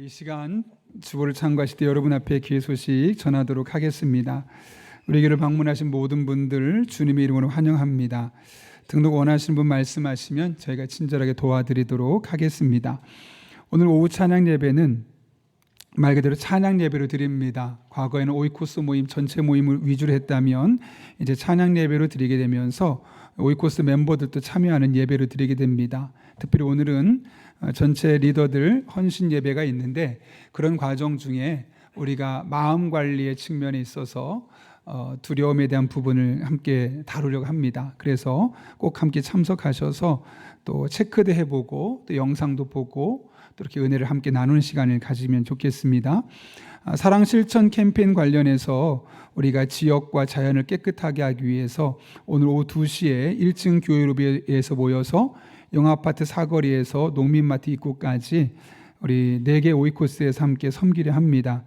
이 시간 주보를 참고하실 때 여러분 앞에 귀의 소식 전하도록 하겠습니다. 우리 교회를 방문하신 모든 분들 주님의 이름으로 환영합니다. 등록 원하시는 분 말씀하시면 저희가 친절하게 도와드리도록 하겠습니다. 오늘 오후 찬양 예배는 말 그대로 찬양 예배로 드립니다. 과거에는 오이코스 모임 전체 모임을 위주로 했다면 이제 찬양 예배로 드리게 되면서 오이코스 멤버들도 참여하는 예배로 드리게 됩니다. 특별히 오늘은 전체 리더들 헌신 예배가 있는데 그런 과정 중에 우리가 마음 관리의 측면에 있어서 두려움에 대한 부분을 함께 다루려고 합니다. 그래서 꼭 함께 참석하셔서 또 체크도 해보고 또 영상도 보고 또 이렇게 은혜를 함께 나누는 시간을 가지면 좋겠습니다. 사랑 실천 캠페인 관련해서 우리가 지역과 자연을 깨끗하게 하기 위해서 오늘 오후 2시에 1층 교회로비에서 모여서 영아파트 사거리에서 농민마트 입구까지 우리 4개 오이코스에서 함께 섬기려 합니다.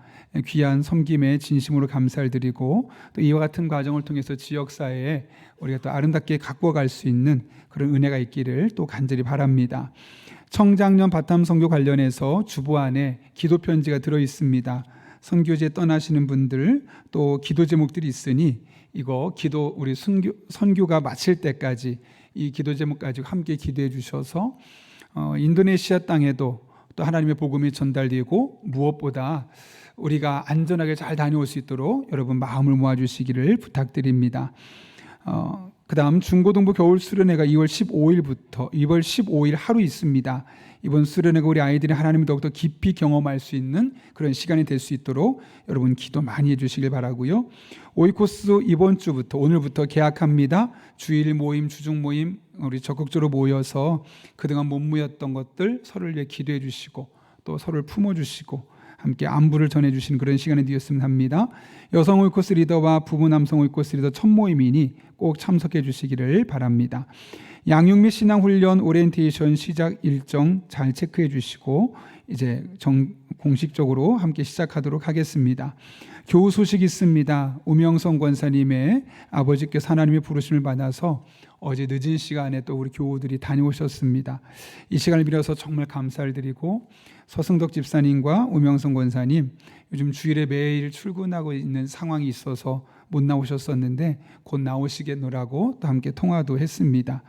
귀한 섬김에 진심으로 감사를 드리고 또 이와 같은 과정을 통해서 지역사회에 우리가 또 아름답게 갖고 갈 수 있는 그런 은혜가 있기를 또 간절히 바랍니다. 청장년 바탐 선교 관련해서 주보 안에 기도 편지가 들어 있습니다. 선교지에 떠나시는 분들 또 기도 제목들이 있으니 이거 기도 우리 선교가 마칠 때까지 이 기도 제목 가지고 함께 기도해 주셔서 인도네시아 땅에도 또 하나님의 복음이 전달되고 무엇보다 우리가 안전하게 잘 다녀올 수 있도록 여러분 마음을 모아주시기를 부탁드립니다. 그 다음 중고등부 겨울 수련회가 2월 15일부터 2월 15일 하루 있습니다. 이번 수련회가 우리 아이들이 하나님을 더욱더 깊이 경험할 수 있는 그런 시간이 될 수 있도록 여러분 기도 많이 해주시길 바라고요. 오이코스 이번 주부터 오늘부터 개학합니다. 주일 모임, 주중 모임 우리 적극적으로 모여서 그동안 못 모였던 것들 서로를 위해 기도해 주시고 또 서로를 품어주시고 함께 안부를 전해주시는 그런 시간이 되었으면 합니다. 여성 오이코스 리더와 부부 남성 오이코스 리더 첫 모임이니 꼭 참석해 주시기를 바랍니다. 양육 및 신앙훈련 오리엔테이션 시작 일정 잘 체크해 주시고 이제 공식적으로 함께 시작하도록 하겠습니다. 교우 소식이 있습니다. 우명성 권사님의 아버지께서 하나님의 부르심을 받아서 어제 늦은 시간에 또 우리 교우들이 다녀오셨습니다. 이 시간을 빌어서 정말 감사를 드리고 서승덕 집사님과 우명성 권사님 요즘 주일에 매일 출근하고 있는 상황이 있어서 못 나오셨었는데 곧 나오시겠노라고 또 함께 통화도 했습니다.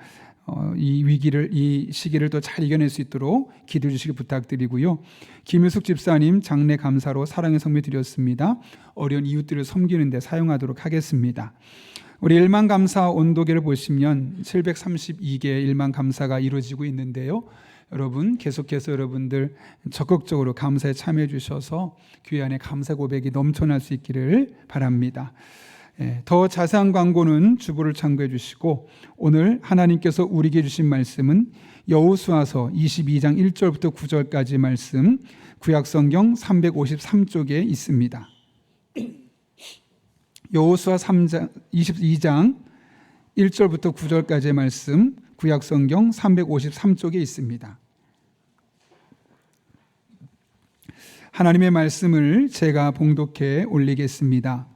이 시기를 또 잘 이겨낼 수 있도록 기도해 주시기 부탁드리고요. 김유숙 집사님 장례 감사로 사랑의 성미 드렸습니다. 어려운 이웃들을 섬기는 데 사용하도록 하겠습니다. 우리 일만감사 온도계를 보시면 732개의 일만감사가 이루어지고 있는데요. 여러분 계속해서 여러분들 적극적으로 감사에 참여해 주셔서 교회 안에 감사 고백이 넘쳐날 수 있기를 바랍니다. 더 자세한 광고는 주보를 참고해 주시고 오늘 하나님께서 우리에게 주신 말씀은 여호수아서 22장 1절부터 9절까지 말씀 구약성경 353쪽에 있습니다. 여호수아 22장 1절부터 9절까지의 말씀 구약성경 353쪽에 있습니다. 하나님의 말씀을 제가 봉독해 올리겠습니다.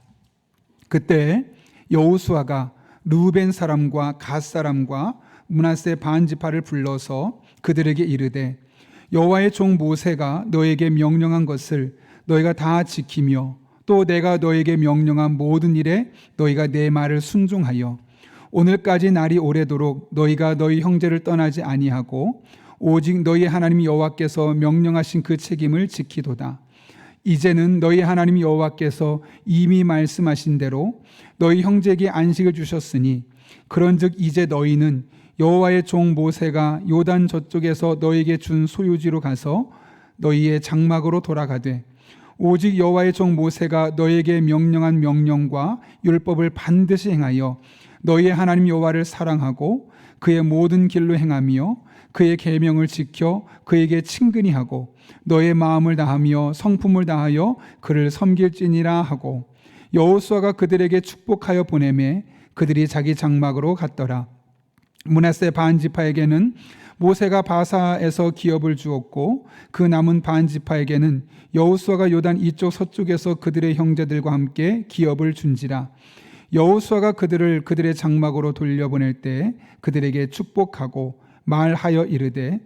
그때 여호수아가 르우벤 사람과 갓 사람과 므낫세 반 지파를 불러서 그들에게 이르되 여호와의 종 모세가 너에게 명령한 것을 너희가 다 지키며 또 내가 너에게 명령한 모든 일에 너희가 내 말을 순종하여 오늘까지 날이 오래도록 너희가 너희 형제를 떠나지 아니하고 오직 너희 하나님 여호와께서 명령하신 그 책임을 지키도다. 이제는 너희 하나님 여호와께서 이미 말씀하신 대로 너희 형제에게 안식을 주셨으니 그런즉 이제 너희는 여호와의 종 모세가 요단 저쪽에서 너희에게 준 소유지로 가서 너희의 장막으로 돌아가되 오직 여호와의 종 모세가 너희에게 명령한 명령과 율법을 반드시 행하여 너희의 하나님 여호와를 사랑하고 그의 모든 길로 행하며 그의 계명을 지켜 그에게 친근히 하고 너의 마음을 다하며 성품을 다하여 그를 섬길지니라 하고 여호수아가 그들에게 축복하여 보내매 그들이 자기 장막으로 갔더라. 므낫세 반 지파에게는 모세가 바사에서 기업을 주었고 그 남은 반 지파에게는 여호수아가 요단 이쪽 서쪽에서 그들의 형제들과 함께 기업을 준지라. 여호수아가 그들을 그들의 장막으로 돌려보낼 때 그들에게 축복하고 말하여 이르되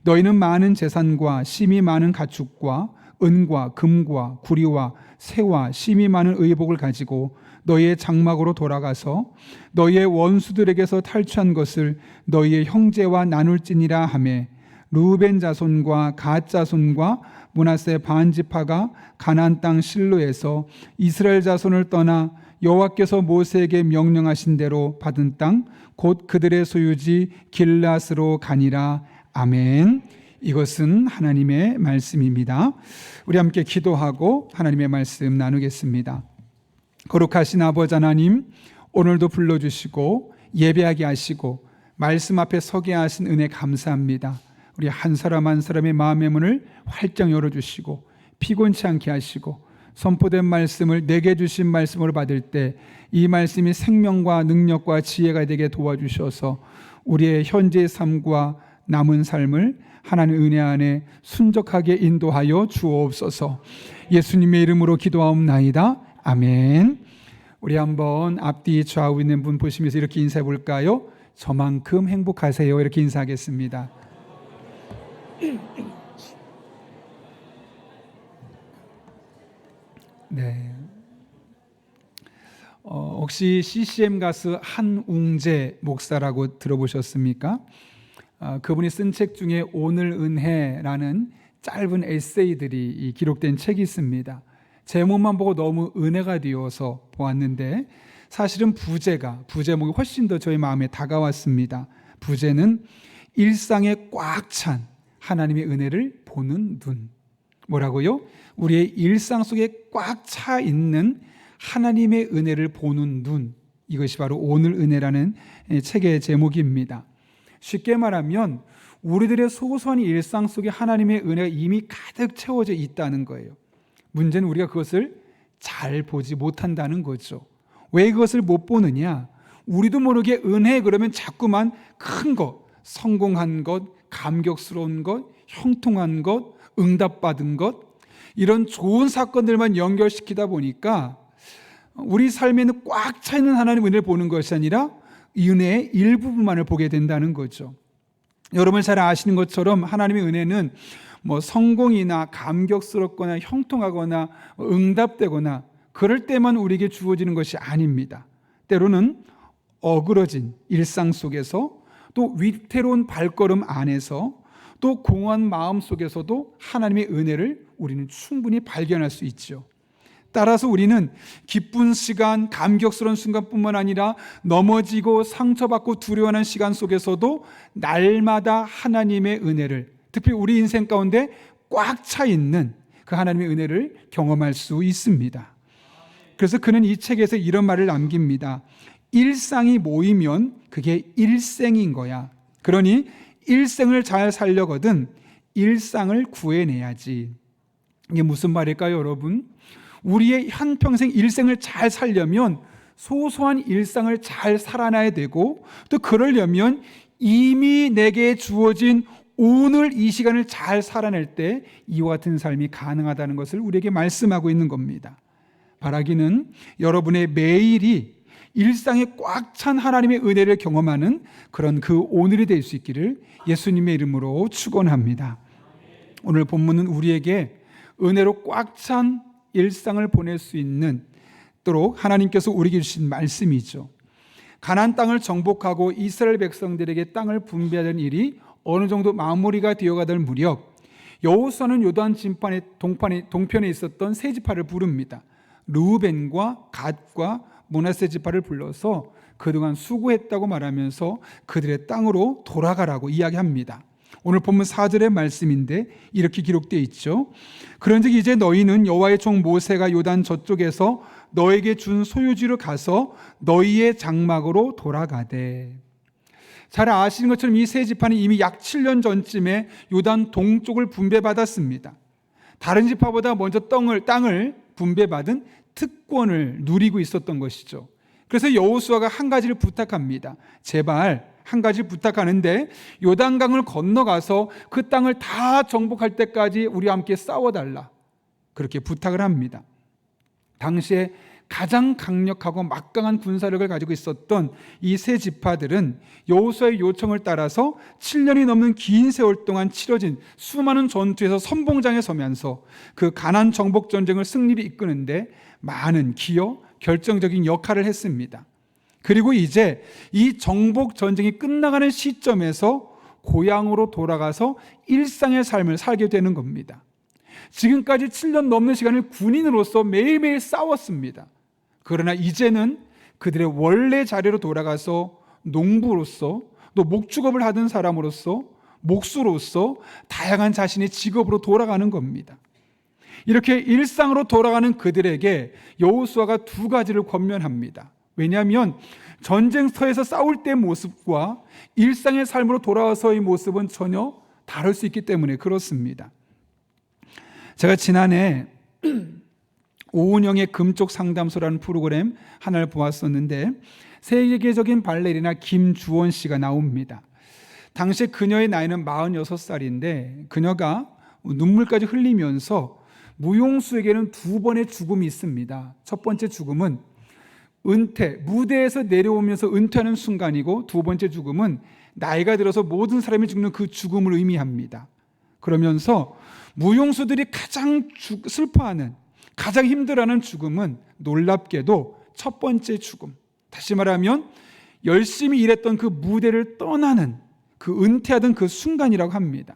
너희는 많은 재산과 심이 많은 가축과 은과 금과 구리와 새와 심이 많은 의복을 가지고 너희의 장막으로 돌아가서 너희의 원수들에게서 탈취한 것을 너희의 형제와 나눌지니라 하매 르우벤 자손과 갓 자손과 므낫세 반 지파가 가나안 땅 실로에서 이스라엘 자손을 떠나 여호와께서 모세에게 명령하신 대로 받은 땅 곧 그들의 소유지 길앗으로 가니라. 아멘. 이것은 하나님의 말씀입니다. 우리 함께 기도하고 하나님의 말씀 나누겠습니다. 거룩하신 아버지 하나님, 오늘도 불러주시고 예배하게 하시고 말씀 앞에 서게 하신 은혜 감사합니다. 우리 한 사람 한 사람의 마음의 문을 활짝 열어주시고 피곤치 않게 하시고 선포된 말씀을 내게 주신 말씀으로 받을 때 이 말씀이 생명과 능력과 지혜가 되게 도와주셔서 우리의 현재의 삶과 남은 삶을 하나님 은혜 안에 순적하게 인도하여 주옵소서. 예수님의 이름으로 기도하옵나이다. 아멘. 우리 한번 앞뒤 좌우 있는 분 보시면서 이렇게 인사해 볼까요? 저만큼 행복하세요. 이렇게 인사하겠습니다. 네. 혹시 CCM 가수 한웅재 목사라고 들어보셨습니까? 그분이 쓴 책 중에 오늘 은혜라는 짧은 에세이들이 기록된 책이 있습니다. 제목만 보고 너무 은혜가 되어서 보았는데 사실은 부제목이 훨씬 더 저희 마음에 다가왔습니다. 부제는 일상에 꽉 찬 하나님의 은혜를 보는 눈. 뭐라고요? 우리의 일상 속에 꽉 차 있는 하나님의 은혜를 보는 눈. 이것이 바로 오늘 은혜라는 책의 제목입니다. 쉽게 말하면 우리들의 소소한 일상 속에 하나님의 은혜가 이미 가득 채워져 있다는 거예요. 문제는 우리가 그것을 잘 보지 못한다는 거죠. 왜 그것을 못 보느냐? 우리도 모르게 은혜 그러면 자꾸만 큰 것, 성공한 것, 감격스러운 것, 형통한 것, 응답받은 것, 이런 좋은 사건들만 연결시키다 보니까 우리 삶에는 꽉 차 있는 하나님의 은혜를 보는 것이 아니라 이 은혜의 일부분만을 보게 된다는 거죠. 여러분 잘 아시는 것처럼 하나님의 은혜는 성공이나 감격스럽거나 형통하거나 응답되거나 그럴 때만 우리에게 주어지는 것이 아닙니다. 때로는 어그러진 일상 속에서 또 위태로운 발걸음 안에서 또 공허한 마음 속에서도 하나님의 은혜를 우리는 충분히 발견할 수 있죠. 따라서 우리는 기쁜 시간, 감격스러운 순간뿐만 아니라 넘어지고 상처받고 두려워하는 시간 속에서도 날마다 하나님의 은혜를, 특히 우리 인생 가운데 꽉 차 있는 그 하나님의 은혜를 경험할 수 있습니다. 그래서 그는 이 책에서 이런 말을 남깁니다. 일상이 모이면 그게 일생인 거야. 그러니 일생을 잘 살려거든 일상을 구해내야지. 이게 무슨 말일까요, 여러분? 우리의 한평생 일생을 잘 살려면 소소한 일상을 잘 살아나야 되고 또 그러려면 이미 내게 주어진 오늘 이 시간을 잘 살아낼 때 이와 같은 삶이 가능하다는 것을 우리에게 말씀하고 있는 겁니다. 바라기는 여러분의 매일이 일상에 꽉 찬 하나님의 은혜를 경험하는 그런 그 오늘이 될 수 있기를 예수님의 이름으로 축원합니다. 오늘 본문은 우리에게 은혜로 꽉 찬 일상을 보낼 수 있는 도록 하나님께서 우리에게 주신 말씀이죠. 가나안 땅을 정복하고 이스라엘 백성들에게 땅을 분배하는 일이 어느 정도 마무리가 되어가던 무렵 여호수아는 요단 동편에 있었던 세 지파를 부릅니다. 르우벤과 갓과 므낫세 지파를 불러서 그동안 수고했다고 말하면서 그들의 땅으로 돌아가라고 이야기합니다. 오늘 본문 4절의 말씀인데 이렇게 기록되어 있죠. 그런즉 이제 너희는 여호와의 종 모세가 요단 저쪽에서 너에게 준 소유지로 가서 너희의 장막으로 돌아가되. 잘 아시는 것처럼 이 세 지파는 이미 약 7년 전쯤에 요단 동쪽을 분배받았습니다. 다른 지파보다 먼저 땅을 분배받은 특권을 누리고 있었던 것이죠. 그래서 여호수아가 한 가지를 부탁합니다. 제발 한 가지 부탁하는데 요단강을 건너가서 그 땅을 다 정복할 때까지 우리와 함께 싸워달라. 그렇게 부탁을 합니다. 당시에 가장 강력하고 막강한 군사력을 가지고 있었던 이 세 지파들은 여호수아의 요청을 따라서 7년이 넘는 긴 세월 동안 치러진 수많은 전투에서 선봉장에 서면서 그 가나안 정복 전쟁을 승리를 이끄는데 많은 기여 결정적인 역할을 했습니다. 그리고 이제 이 정복 전쟁이 끝나가는 시점에서 고향으로 돌아가서 일상의 삶을 살게 되는 겁니다. 지금까지 7년 넘는 시간을 군인으로서 매일매일 싸웠습니다. 그러나 이제는 그들의 원래 자리로 돌아가서 농부로서, 또 목축업을 하던 사람으로서, 목수로서 다양한 자신의 직업으로 돌아가는 겁니다. 이렇게 일상으로 돌아가는 그들에게 여호수아가 두 가지를 권면합니다. 왜냐하면 전쟁터에서 싸울 때의 모습과 일상의 삶으로 돌아와서의 모습은 전혀 다를 수 있기 때문에 그렇습니다. 제가 지난해 오은영의 금쪽 상담소라는 프로그램 하나를 보았었는데 세계적인 발레리나 김주원 씨가 나옵니다. 당시 그녀의 나이는 46살인데 그녀가 눈물까지 흘리면서 무용수에게는 두 번의 죽음이 있습니다. 첫 번째 죽음은 은퇴, 무대에서 내려오면서 은퇴하는 순간이고, 두 번째 죽음은 나이가 들어서 모든 사람이 죽는 그 죽음을 의미합니다. 그러면서 무용수들이 가장 슬퍼하는, 가장 힘들어하는 죽음은 놀랍게도 첫 번째 죽음, 다시 말하면 열심히 일했던 그 무대를 떠나는, 그 은퇴하던 그 순간이라고 합니다.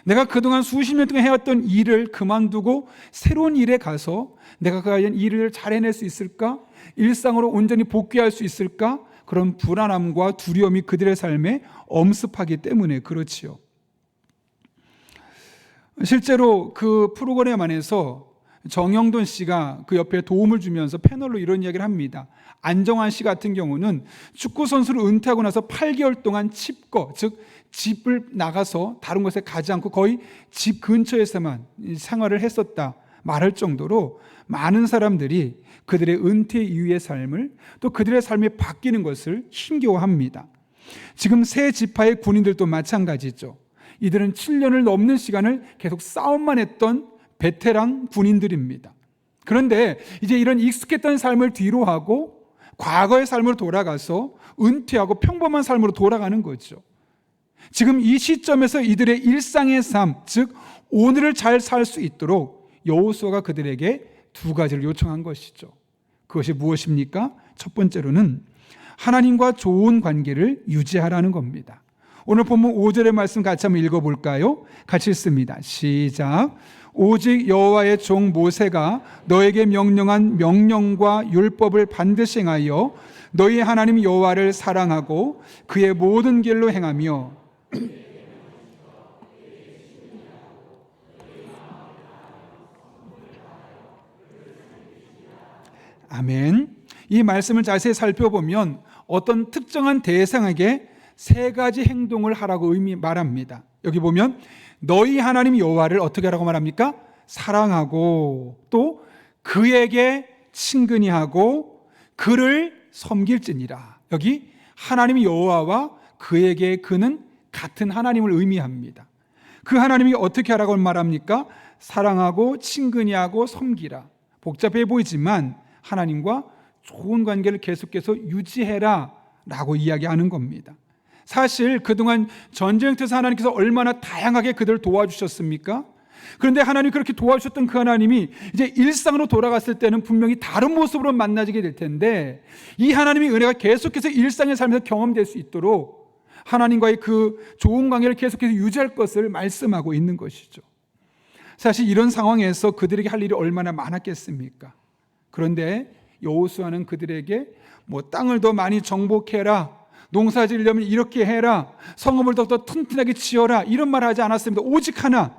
내가 그동안 수십 년 동안 해왔던 일을 그만두고 새로운 일에 가서 내가 과연 이 일을 잘 해낼 수 있을까? 일상으로 온전히 복귀할 수 있을까? 그런 불안함과 두려움이 그들의 삶에 엄습하기 때문에 그렇지요. 실제로 그 프로그램 안에서 정영돈 씨가 그 옆에 도움을 주면서 패널로 이런 이야기를 합니다. 안정환 씨 같은 경우는 축구선수로 은퇴하고 나서 8개월 동안 칩거, 즉 집을 나가서 다른 곳에 가지 않고 거의 집 근처에서만 생활을 했었다 말할 정도로 많은 사람들이 그들의 은퇴 이후의 삶을, 또 그들의 삶이 바뀌는 것을 힘겨워합니다. 지금 세 지파의 군인들도 마찬가지죠. 이들은 7년을 넘는 시간을 계속 싸움만 했던 베테랑 군인들입니다. 그런데 이제 이런 익숙했던 삶을 뒤로 하고 과거의 삶으로 돌아가서 은퇴하고 평범한 삶으로 돌아가는 거죠. 지금 이 시점에서 이들의 일상의 삶, 즉 오늘을 잘 살 수 있도록 여호수아가 그들에게 두 가지를 요청한 것이죠. 그것이 무엇입니까? 첫 번째로는 하나님과 좋은 관계를 유지하라는 겁니다. 오늘 본문 5절의 말씀 같이 한번 읽어볼까요? 같이 읽습니다. 시작. 오직 여호와의 종 모세가 너에게 명령한 명령과 율법을 반드시 행하여 너희 하나님 여호와를 사랑하고 그의 모든 길로 행하며 아멘. 이 말씀을 자세히 살펴보면 어떤 특정한 대상에게 세 가지 행동을 하라고 말합니다. 여기 보면 너희 하나님 여호와를 어떻게 하라고 말합니까? 사랑하고 또 그에게 친근히 하고 그를 섬길지니라. 여기 하나님 여호와와 그에게 그는 같은 하나님을 의미합니다. 그 하나님이 어떻게 하라고 말합니까? 사랑하고 친근히 하고 섬기라. 복잡해 보이지만 하나님과 좋은 관계를 계속해서 유지해라 라고 이야기하는 겁니다. 사실 그동안 전쟁터에서 하나님께서 얼마나 다양하게 그들을 도와주셨습니까? 그런데 하나님이 그렇게 도와주셨던 그 하나님이 이제 일상으로 돌아갔을 때는 분명히 다른 모습으로 만나지게 될 텐데, 이 하나님의 은혜가 계속해서 일상의 삶에서 경험될 수 있도록 하나님과의 그 좋은 관계를 계속해서 유지할 것을 말씀하고 있는 것이죠. 사실 이런 상황에서 그들에게 할 일이 얼마나 많았겠습니까? 그런데 여호수아는 그들에게 땅을 더 많이 정복해라, 농사 지으려면 이렇게 해라, 성읍을 더 튼튼하게 지어라, 이런 말을 하지 않았습니다. 오직 하나,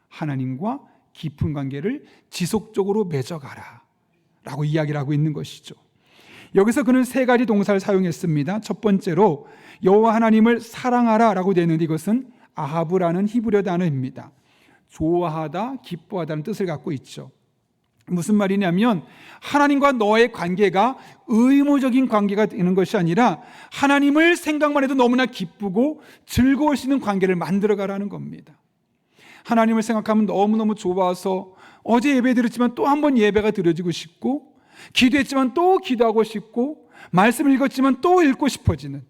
하나님과 깊은 관계를 지속적으로 맺어가라 라고 이야기를 하고 있는 것이죠. 여기서 그는 세 가지 동사를 사용했습니다. 첫 번째로 여호와 하나님을 사랑하라 라고 되어 있는데, 이것은 아하브라는 히브리어 단어입니다. 좋아하다, 기뻐하다는 뜻을 갖고 있죠. 무슨 말이냐면 하나님과 너의 관계가 의무적인 관계가 되는 것이 아니라 하나님을 생각만 해도 너무나 기쁘고 즐거울 수 있는 관계를 만들어가라는 겁니다. 하나님을 생각하면 너무너무 좋아서 어제 예배 드렸지만 또 한 번 예배가 드려지고 싶고, 기도했지만 또 기도하고 싶고, 말씀을 읽었지만 또 읽고 싶어지는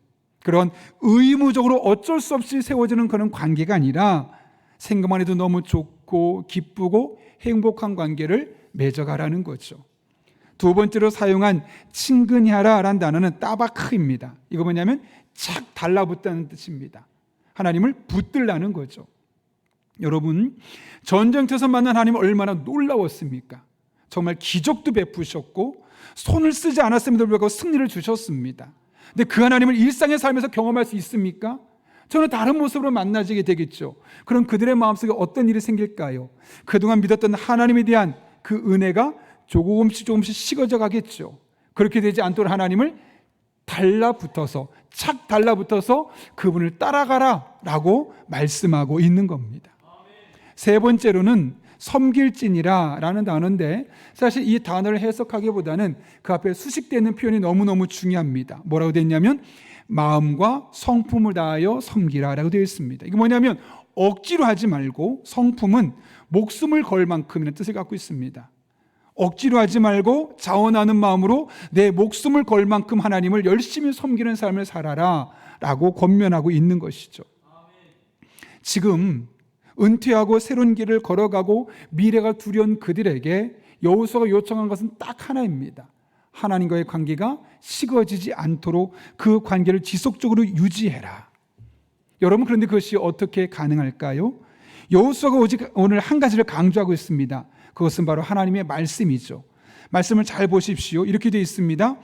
그런 의무적으로 어쩔 수 없이 세워지는 그런 관계가 아니라 생각만 해도 너무 좋고 기쁘고 행복한 관계를 맺어가라는 거죠. 두 번째로 사용한 친근하라라는 단어는 따바크입니다. 이거 뭐냐면 착 달라붙다는 뜻입니다. 하나님을 붙들라는 거죠. 여러분, 전쟁터에서 만난 하나님 얼마나 놀라웠습니까? 정말 기적도 베푸셨고 손을 쓰지 않았음에도 불구하고 승리를 주셨습니다. 근데 그 하나님을 일상의 삶에서 경험할 수 있습니까? 저는 다른 모습으로 만나지게 되겠죠. 그럼 그들의 마음속에 어떤 일이 생길까요? 그동안 믿었던 하나님에 대한 그 은혜가 조금씩 식어져 가겠죠. 그렇게 되지 않도록 하나님을 착 달라붙어서 그분을 따라가라 라고 말씀하고 있는 겁니다. 세 번째로는 섬길진이라 라는 단어인데, 사실 이 단어를 해석하기보다는 그 앞에 수식되어 있는 표현이 너무너무 중요합니다. 뭐라고 되어 있냐면 마음과 성품을 다하여 섬기라 라고 되어 있습니다. 이게 뭐냐면 억지로 하지 말고, 성품은 목숨을 걸 만큼이라는 뜻을 갖고 있습니다. 억지로 하지 말고 자원하는 마음으로 내 목숨을 걸 만큼 하나님을 열심히 섬기는 삶을 살아라 라고 권면하고 있는 것이죠. 지금 은퇴하고 새로운 길을 걸어가고 미래가 두려운 그들에게 여호수아가 요청한 것은 딱 하나입니다. 하나님과의 관계가 식어지지 않도록 그 관계를 지속적으로 유지해라. 여러분, 그런데 그것이 어떻게 가능할까요? 여호수아가 오직 오늘 한 가지를 강조하고 있습니다. 그것은 바로 하나님의 말씀이죠. 말씀을 잘 보십시오. 이렇게 되어 있습니다.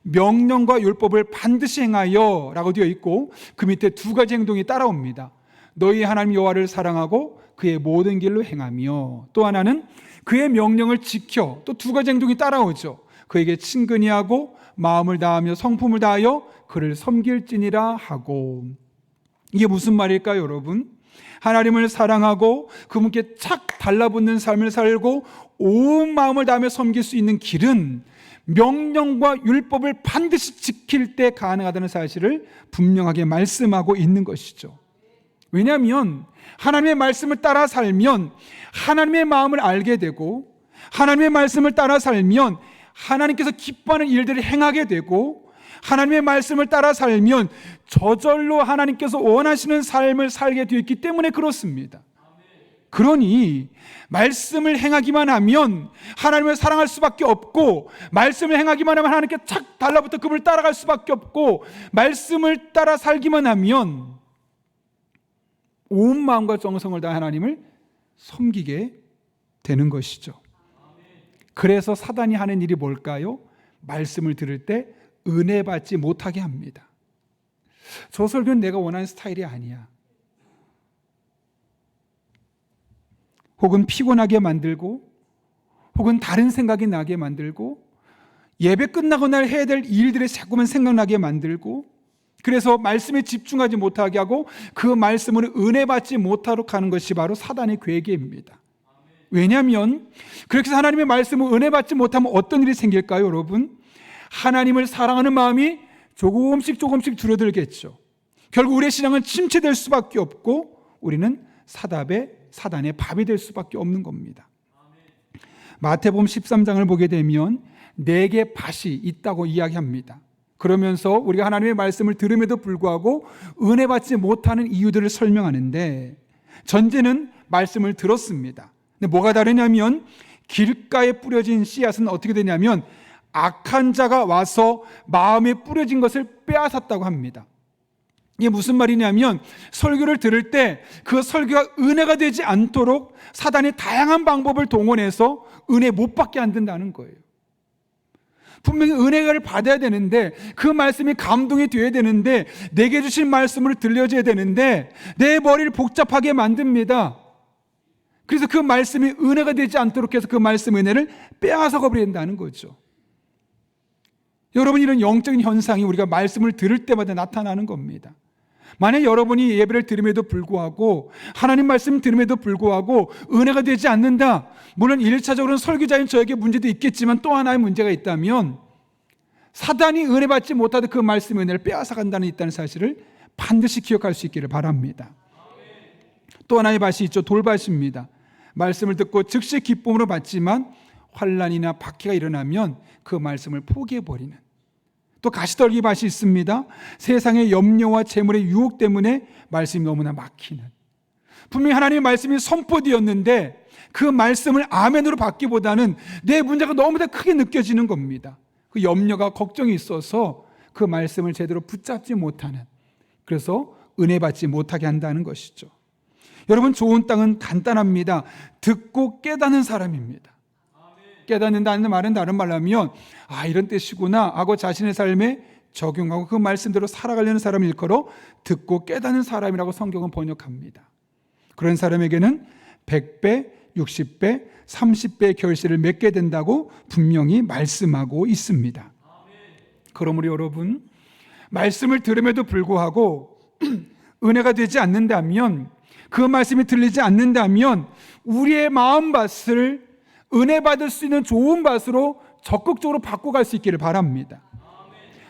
명령과 율법을 반드시 행하여 라고 되어 있고, 그 밑에 두 가지 행동이 따라옵니다. 너희 하나님 여호와를 사랑하고 그의 모든 길로 행하며, 또 하나는 그의 명령을 지켜, 또 두 가지 행동이 따라오죠. 그에게 친근히 하고 마음을 다하며 성품을 다하여 그를 섬길지니라 하고. 이게 무슨 말일까요, 여러분? 하나님을 사랑하고 그분께 착 달라붙는 삶을 살고 온 마음을 다하며 섬길 수 있는 길은 명령과 율법을 반드시 지킬 때 가능하다는 사실을 분명하게 말씀하고 있는 것이죠. 왜냐하면 하나님의 말씀을 따라 살면 하나님의 마음을 알게 되고, 하나님의 말씀을 따라 살면 하나님께서 기뻐하는 일들을 행하게 되고, 하나님의 말씀을 따라 살면 저절로 하나님께서 원하시는 삶을 살게 되어 있기 때문에 그렇습니다. 그러니 말씀을 행하기만 하면 하나님을 사랑할 수밖에 없고, 말씀을 행하기만 하면 하나님께 착 달라붙어 그분을 따라갈 수밖에 없고, 말씀을 따라 살기만 하면 온 마음과 정성을 다해 하나님을 섬기게 되는 것이죠. 그래서 사단이 하는 일이 뭘까요? 말씀을 들을 때 은혜 받지 못하게 합니다. 저 설교는 내가 원하는 스타일이 아니야. 혹은 피곤하게 만들고, 혹은 다른 생각이 나게 만들고, 예배 끝나고 날 해야 될 일들이 자꾸만 생각나게 만들고, 그래서 말씀에 집중하지 못하게 하고 그 말씀으로 은혜 받지 못하도록 하는 것이 바로 사단의 괴계입니다. 왜냐하면 그렇게 해서 하나님의 말씀을 은혜 받지 못하면 어떤 일이 생길까요, 여러분? 하나님을 사랑하는 마음이 조금씩 줄어들겠죠. 결국 우리의 신앙은 침체될 수밖에 없고, 우리는 사단의 밥이 될 수밖에 없는 겁니다. 마태복음 13장을 보게 되면 4개 밭이 있다고 이야기합니다. 그러면서 우리가 하나님의 말씀을 들음에도 불구하고 은혜 받지 못하는 이유들을 설명하는데, 전제는 말씀을 들었습니다. 근데 뭐가 다르냐면 길가에 뿌려진 씨앗은 어떻게 되냐면 악한 자가 와서 마음에 뿌려진 것을 빼앗았다고 합니다. 이게 무슨 말이냐면 설교를 들을 때 그 설교가 은혜가 되지 않도록 사단이 다양한 방법을 동원해서 은혜 못 받게 한다는 거예요. 분명히 은혜를 받아야 되는데, 그 말씀이 감동이 되어야 되는데, 내게 주신 말씀으로 들려져야 되는데 내 머리를 복잡하게 만듭니다. 그래서 그 말씀이 은혜가 되지 않도록 해서 그 말씀 은혜를 빼앗아 버린다는 거죠. 여러분, 이런 영적인 현상이 우리가 말씀을 들을 때마다 나타나는 겁니다. 만약 여러분이 예배를 들음에도 불구하고, 하나님 말씀 들음에도 불구하고 은혜가 되지 않는다, 물론 1차적으로는 설교자인 저에게 문제도 있겠지만 또 하나의 문제가 있다면 사단이 은혜 받지 못하듯 그 말씀 은혜를 빼앗아 간다는 있다는 사실을 반드시 기억할 수 있기를 바랍니다. 또 하나의 밭이 있죠. 돌밭입니다. 말씀을 듣고 즉시 기쁨으로 받지만 환난이나 박해가 일어나면 그 말씀을 포기해버리는, 또 가시떨기 밭이 있습니다. 세상의 염려와 재물의 유혹 때문에 말씀이 너무나 막히는, 분명히 하나님의 말씀이 선포되었는데 그 말씀을 아멘으로 받기보다는 내 문제가 너무나 크게 느껴지는 겁니다. 그 염려가 걱정이 있어서 그 말씀을 제대로 붙잡지 못하는, 그래서 은혜 받지 못하게 한다는 것이죠. 여러분, 좋은 땅은 간단합니다. 듣고 깨닫는 사람입니다. 깨닫는다는 말은 다른 말로 하면 이런 뜻이구나 하고 자신의 삶에 적용하고 그 말씀대로 살아가려는 사람을 일컬어 듣고 깨닫는 사람이라고 성경은 번역합니다. 그런 사람에게는 100배, 60배, 30배의 결실을 맺게 된다고 분명히 말씀하고 있습니다. 그러므로 여러분, 말씀을 들음에도 불구하고 은혜가 되지 않는다면, 그 말씀이 들리지 않는다면 우리의 마음밭을 은혜 받을 수 있는 좋은 밭으로 적극적으로 바꿔갈 수 있기를 바랍니다.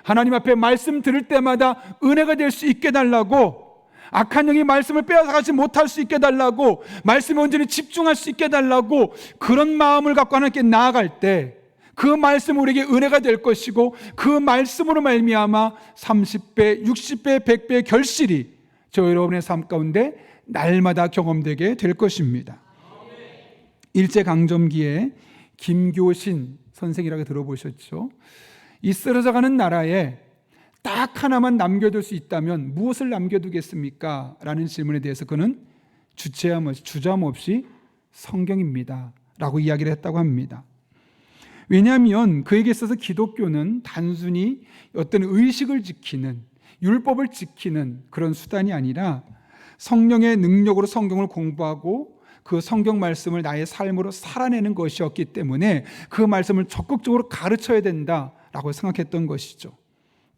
하나님 앞에 말씀 들을 때마다 은혜가 될 수 있게 달라고, 악한 영이 말씀을 빼앗아가지 못할 수 있게 달라고, 말씀에 온전히 집중할 수 있게 달라고, 그런 마음을 갖고 하나님께 나아갈 때 그 말씀 우리에게 은혜가 될 것이고, 그 말씀으로 말미암아 30배, 60배, 100배의 결실이 저 여러분의 삶 가운데 날마다 경험되게 될 것입니다. 일제강점기에 김교신 선생이라고 들어보셨죠? 이 쓰러져가는 나라에 딱 하나만 남겨둘 수 있다면 무엇을 남겨두겠습니까? 라는 질문에 대해서 그는 주저함 없이 성경입니다 라고 이야기를 했다고 합니다. 왜냐하면 그에게 있어서 기독교는 단순히 어떤 의식을 지키는, 율법을 지키는 그런 수단이 아니라 성령의 능력으로 성경을 공부하고 그 성경 말씀을 나의 삶으로 살아내는 것이었기 때문에 그 말씀을 적극적으로 가르쳐야 된다라고 생각했던 것이죠.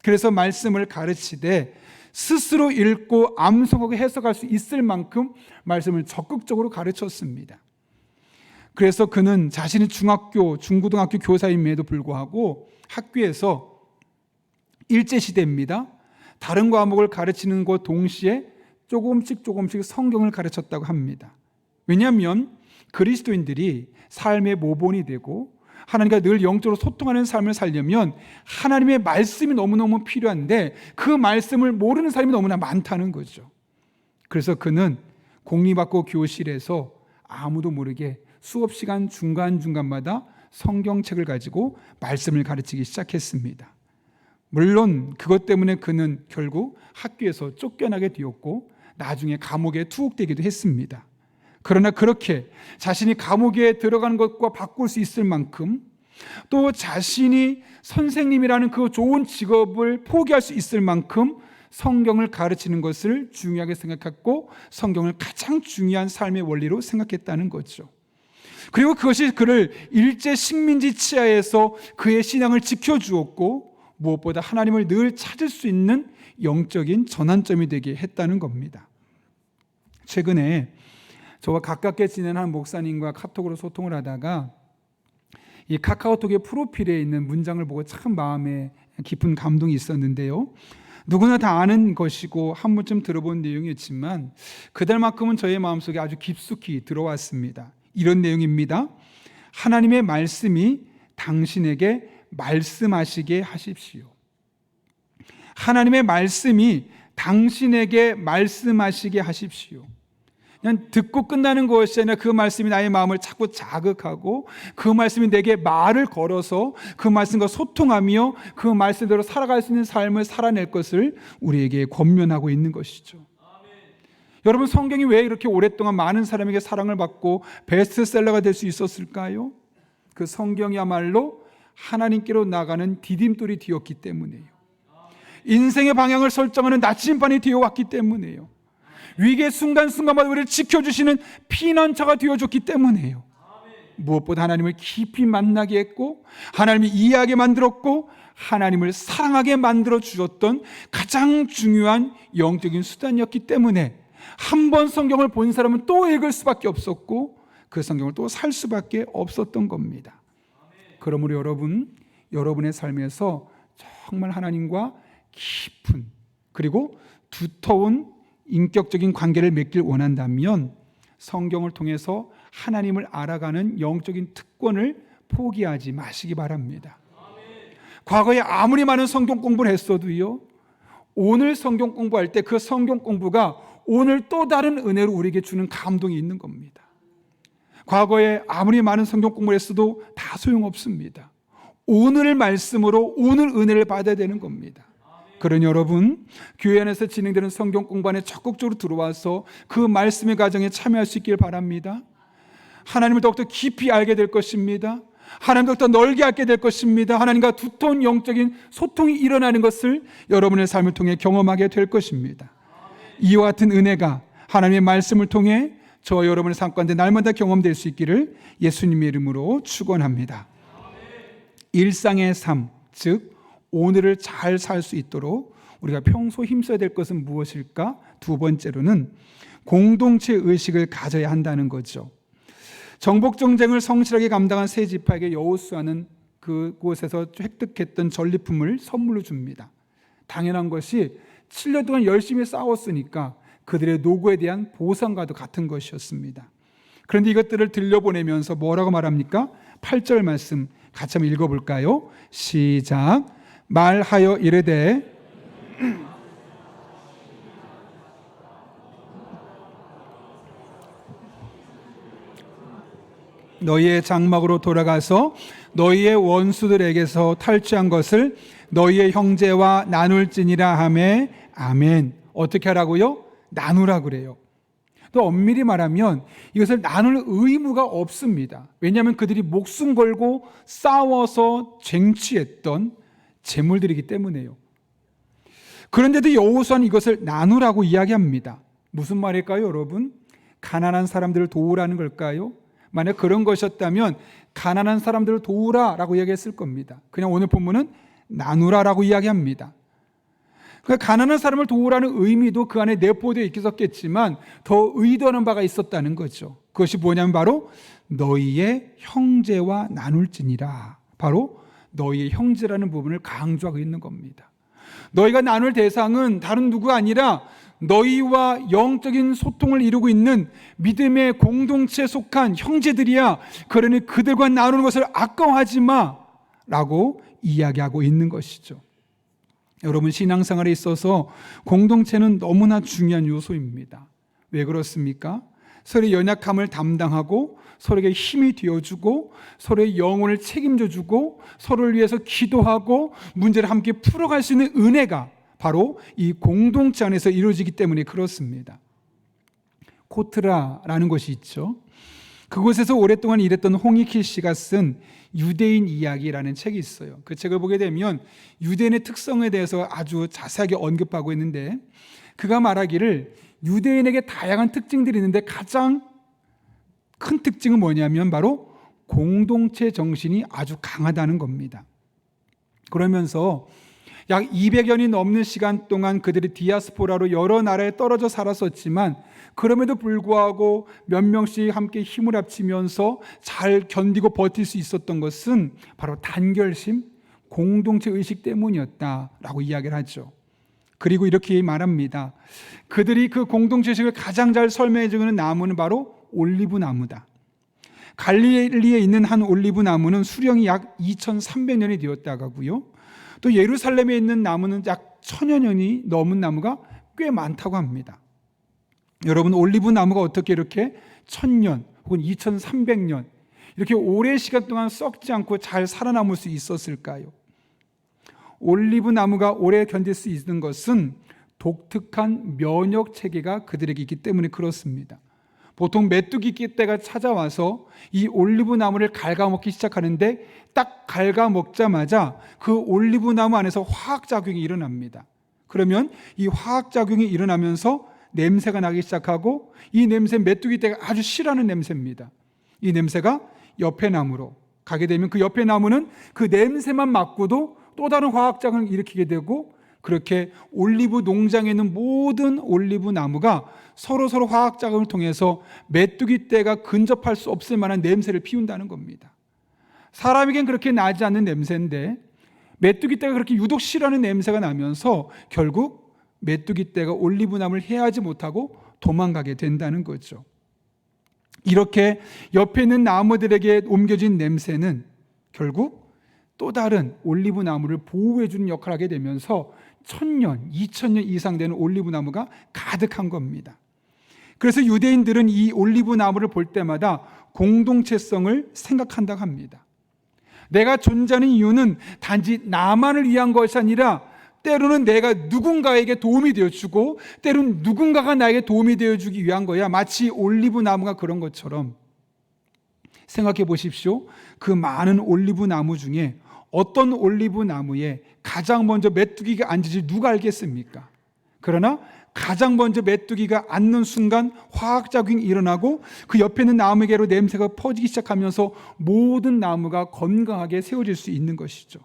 그래서 말씀을 가르치되 스스로 읽고 암송하고 해석할 수 있을 만큼 말씀을 적극적으로 가르쳤습니다. 그래서 그는 자신이 중학교, 중고등학교 교사임에도 불구하고 학교에서 일제시대입니다. 다른 과목을 가르치는 것 동시에 조금씩 성경을 가르쳤다고 합니다. 왜냐하면 그리스도인들이 삶의 모본이 되고 하나님과 늘 영적으로 소통하는 삶을 살려면 하나님의 말씀이 너무너무 필요한데 그 말씀을 모르는 사람이 너무나 많다는 거죠. 그래서 그는 공립학교 교실에서 아무도 모르게 수업 시간 중간중간마다 성경책을 가지고 말씀을 가르치기 시작했습니다. 물론 그것 때문에 그는 결국 학교에서 쫓겨나게 되었고 나중에 감옥에 투옥되기도 했습니다. 그러나 그렇게 자신이 감옥에 들어가는 것과 바꿀 수 있을 만큼, 또 자신이 선생님이라는 그 좋은 직업을 포기할 수 있을 만큼 성경을 가르치는 것을 중요하게 생각했고 성경을 가장 중요한 삶의 원리로 생각했다는 거죠. 그리고 그것이 그를 일제 식민지 치하에서 그의 신앙을 지켜주었고 무엇보다 하나님을 늘 찾을 수 있는 영적인 전환점이 되게 했다는 겁니다. 최근에 저와 가깝게 지낸 한 목사님과 카톡으로 소통을 하다가 이 카카오톡의 프로필에 있는 문장을 보고 참 마음에 깊은 감동이 있었는데요. 누구나 다 아는 것이고 한 번쯤 들어본 내용이었지만 그달만큼은 저의 마음속에 아주 깊숙이 들어왔습니다. 이런 내용입니다. 하나님의 말씀이 당신에게 말씀하시게 하십시오. 하나님의 말씀이 당신에게 말씀하시게 하십시오. 그냥 듣고 끝나는 것이 아니라 그 말씀이 나의 마음을 자꾸 자극하고 그 말씀이 내게 말을 걸어서 그 말씀과 소통하며 그 말씀대로 살아갈 수 있는 삶을 살아낼 것을 우리에게 권면하고 있는 것이죠. 여러분, 성경이 왜 이렇게 오랫동안 많은 사람에게 사랑을 받고 베스트셀러가 될 수 있었을까요? 그 성경이야말로 하나님께로 나가는 디딤돌이 되었기 때문이에요. 인생의 방향을 설정하는 나침반이 되어왔기 때문이에요. 위기의 순간순간마다 우리를 지켜주시는 피난처가 되어줬기 때문이에요. 무엇보다 하나님을 깊이 만나게 했고 하나님을 이해하게 만들었고 하나님을 사랑하게 만들어 주셨던 가장 중요한 영적인 수단이었기 때문에 한 번 성경을 본 사람은 또 읽을 수밖에 없었고 그 성경을 또 살 수밖에 없었던 겁니다. 그러므로 여러분의 삶에서 정말 하나님과 깊은 그리고 두터운 인격적인 관계를 맺길 원한다면 성경을 통해서 하나님을 알아가는 영적인 특권을 포기하지 마시기 바랍니다. 과거에 아무리 많은 성경 공부를 했어도요, 오늘 성경 공부할 때 그 성경 공부가 오늘 또 다른 은혜로 우리에게 주는 감동이 있는 겁니다. 과거에 아무리 많은 성경 공부를 했어도 다 소용없습니다. 오늘 말씀으로 오늘 은혜를 받아야 되는 겁니다. 그러니 여러분, 교회 안에서 진행되는 성경 공부 안에 적극적으로 들어와서 그 말씀의 과정에 참여할 수 있길 바랍니다. 하나님을 더욱더 깊이 알게 될 것입니다. 하나님을 더욱더 넓게 알게 될 것입니다. 하나님과 두터운 영적인 소통이 일어나는 것을 여러분의 삶을 통해 경험하게 될 것입니다. 이와 같은 은혜가 하나님의 말씀을 통해 저와 여러분의 삶 가운데 날마다 경험될 수 있기를 예수님의 이름으로 축원합니다. 일상의 삶, 즉 오늘을 잘 살 수 있도록 우리가 평소 힘써야 될 것은 무엇일까? 두 번째로는 공동체 의식을 가져야 한다는 거죠. 정복 정쟁을 성실하게 감당한 세 지파에게 여호수아는 그곳에서 획득했던 전리품을 선물로 줍니다. 당연한 것이 7년 동안 열심히 싸웠으니까 그들의 노고에 대한 보상과도 같은 것이었습니다. 그런데 이것들을 들려보내면서 뭐라고 말합니까? 8절 말씀 같이 한번 읽어볼까요? 시작. 말하여 이르되 너희의 장막으로 돌아가서 너희의 원수들에게서 탈취한 것을 너희의 형제와 나눌지니라 하매 아멘. 어떻게 하라고요? 나누라 그래요. 또 엄밀히 말하면 이것을 나눌 의무가 없습니다. 왜냐하면 그들이 목숨 걸고 싸워서 쟁취했던 재물들이기 때문에요. 그런데도 여호수아는 이것을 나누라고 이야기합니다. 무슨 말일까요, 여러분? 가난한 사람들을 도우라는 걸까요? 만약 그런 것이었다면 가난한 사람들을 도우라라고 이야기했을 겁니다. 그냥 오늘 본문은 나누라라고 이야기합니다. 그러니까 가난한 사람을 도우라는 의미도 그 안에 내포되어 있었겠지만 더 의도하는 바가 있었다는 거죠. 그것이 뭐냐면 바로 너희의 형제와 나눌지니라. 바로 너희의 형제라는 부분을 강조하고 있는 겁니다. 너희가 나눌 대상은 다른 누구가 아니라 너희와 영적인 소통을 이루고 있는 믿음의 공동체에 속한 형제들이야. 그러니 그들과 나누는 것을 아까워하지 마라고 이야기하고 있는 것이죠. 여러분, 신앙생활에 있어서 공동체는 너무나 중요한 요소입니다. 왜 그렇습니까? 서로의 연약함을 담당하고 서로에게 힘이 되어주고 서로의 영혼을 책임져주고 서로를 위해서 기도하고 문제를 함께 풀어갈 수 있는 은혜가 바로 이 공동체 안에서 이루어지기 때문에 그렇습니다. 코트라라는 곳이 있죠. 그곳에서 오랫동안 일했던 홍익희 씨가 쓴 유대인 이야기라는 책이 있어요. 그 책을 보게 되면 유대인의 특성에 대해서 아주 자세하게 언급하고 있는데, 그가 말하기를 유대인에게 다양한 특징들이 있는데 가장 큰 특징은 뭐냐면 바로 공동체 정신이 아주 강하다는 겁니다. 그러면서 약 200년이 넘는 시간 동안 그들이 디아스포라로 여러 나라에 떨어져 살았었지만 그럼에도 불구하고 몇 명씩 함께 힘을 합치면서 잘 견디고 버틸 수 있었던 것은 바로 단결심, 공동체 의식 때문이었다라고 이야기를 하죠. 그리고 이렇게 말합니다. 그들이 그 공동체 의식을 가장 잘 설명해 주는 나무는 바로 올리브 나무다. 갈릴리에 있는 한 올리브 나무는 수령이 약 2300년이 되었다고 하고요. 또 예루살렘에 있는 나무는 약 1000여 년이 넘은 나무가 꽤 많다고 합니다. 여러분, 올리브 나무가 어떻게 이렇게 1000년 혹은 2300년 이렇게 오랜 시간 동안 썩지 않고 잘 살아남을 수 있었을까요? 올리브 나무가 오래 견딜 수 있는 것은 독특한 면역 체계가 그들에게 있기 때문에 그렇습니다. 보통 메뚜기 떼가 찾아와서 이 올리브 나무를 갉아먹기 시작하는데 딱 갉아먹자마자 그 올리브 나무 안에서 화학작용이 일어납니다. 그러면 이 화학작용이 일어나면서 냄새가 나기 시작하고 이 냄새 메뚜기 떼가 아주 싫어하는 냄새입니다. 이 냄새가 옆에 나무로 가게 되면 그 옆에 나무는 그 냄새만 맡고도 또 다른 화학작용을 일으키게 되고, 그렇게 올리브 농장에 있는 모든 올리브 나무가 서로 화학작용을 통해서 메뚜기 떼가 근접할 수 없을 만한 냄새를 피운다는 겁니다. 사람에겐 그렇게 나지 않는 냄새인데 메뚜기 떼가 그렇게 유독 싫어하는 냄새가 나면서 결국 메뚜기 떼가 올리브 나무를 해하지 못하고 도망가게 된다는 거죠. 이렇게 옆에 있는 나무들에게 옮겨진 냄새는 결국 또 다른 올리브 나무를 보호해 주는 역할을 하게 되면서 1000년, 2000년 이상 되는 올리브 나무가 가득한 겁니다. 그래서 유대인들은 이 올리브 나무를 볼 때마다 공동체성을 생각한다고 합니다. 내가 존재하는 이유는 단지 나만을 위한 것이 아니라 때로는 내가 누군가에게 도움이 되어주고 때로는 누군가가 나에게 도움이 되어주기 위한 거야. 마치 올리브 나무가 그런 것처럼 생각해 보십시오. 그 많은 올리브 나무 중에 어떤 올리브 나무에 가장 먼저 메뚜기가 앉을지 누가 알겠습니까? 그러나 가장 먼저 메뚜기가 앉는 순간 화학작용이 일어나고 그 옆에 있는 나무에게로 냄새가 퍼지기 시작하면서 모든 나무가 건강하게 세워질 수 있는 것이죠.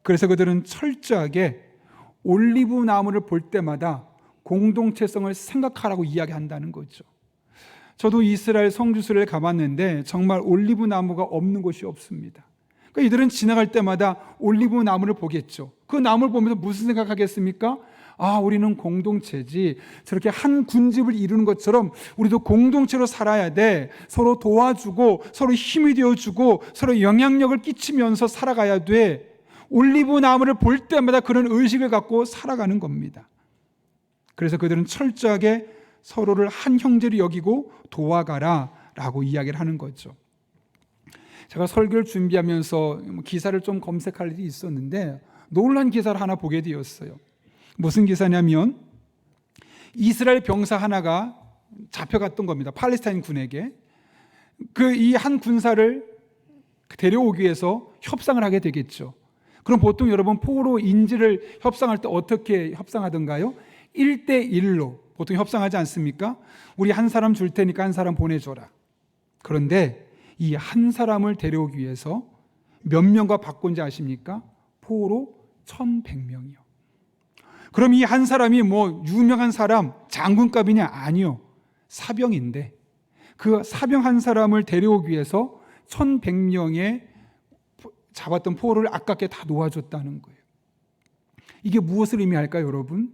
그래서 그들은 철저하게 올리브 나무를 볼 때마다 공동체성을 생각하라고 이야기한다는 거죠. 저도 이스라엘 성지순례를 가봤는데 정말 올리브 나무가 없는 곳이 없습니다. 그러니까 이들은 지나갈 때마다 올리브 나무를 보겠죠. 그 나무를 보면서 무슨 생각하겠습니까? 아, 우리는 공동체지. 저렇게 한 군집을 이루는 것처럼 우리도 공동체로 살아야 돼. 서로 도와주고 서로 힘이 되어주고 서로 영향력을 끼치면서 살아가야 돼. 올리브 나무를 볼 때마다 그런 의식을 갖고 살아가는 겁니다. 그래서 그들은 철저하게 서로를 한 형제로 여기고 도와가라 라고 이야기를 하는 거죠. 제가 설교를 준비하면서 기사를 좀 검색할 일이 있었는데 놀란 기사를 하나 보게 되었어요. 무슨 기사냐면 이스라엘 병사 하나가 잡혀갔던 겁니다. 팔레스타인 군에게. 이 한 군사를 데려오기 위해서 협상을 하게 되겠죠. 그럼 보통 여러분 포로 인질을 협상할 때 어떻게 협상하던가요? 1대1로 보통 협상하지 않습니까? 우리 한 사람 줄 테니까 한 사람 보내줘라. 그런데 이 한 사람을 데려오기 위해서 몇 명과 바꾼지 아십니까? 포로 1100명이요. 그럼 이 한 사람이 뭐 유명한 사람, 장군급이냐? 아니요. 사병인데 그 사병 한 사람을 데려오기 위해서 1100명의 잡았던 포로를 아깝게 다 놓아줬다는 거예요. 이게 무엇을 의미할까요, 여러분?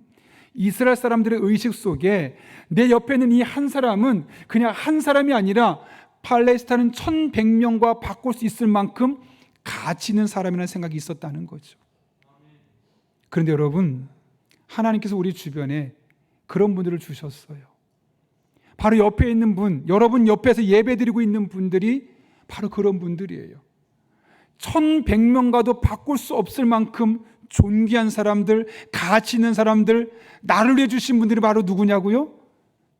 이스라엘 사람들의 의식 속에 내 옆에 있는 이 한 사람은 그냥 한 사람이 아니라 팔레스타인 1100명과 바꿀 수 있을 만큼 가치 있는 사람이라는 생각이 있었다는 거죠. 그런데 여러분, 하나님께서 우리 주변에 그런 분들을 주셨어요. 바로 옆에 있는 분, 여러분 옆에서 예배드리고 있는 분들이 바로 그런 분들이에요. 1100명과도 바꿀 수 없을 만큼 존귀한 사람들, 가치 있는 사람들, 나를 위해 주신 분들이 바로 누구냐고요?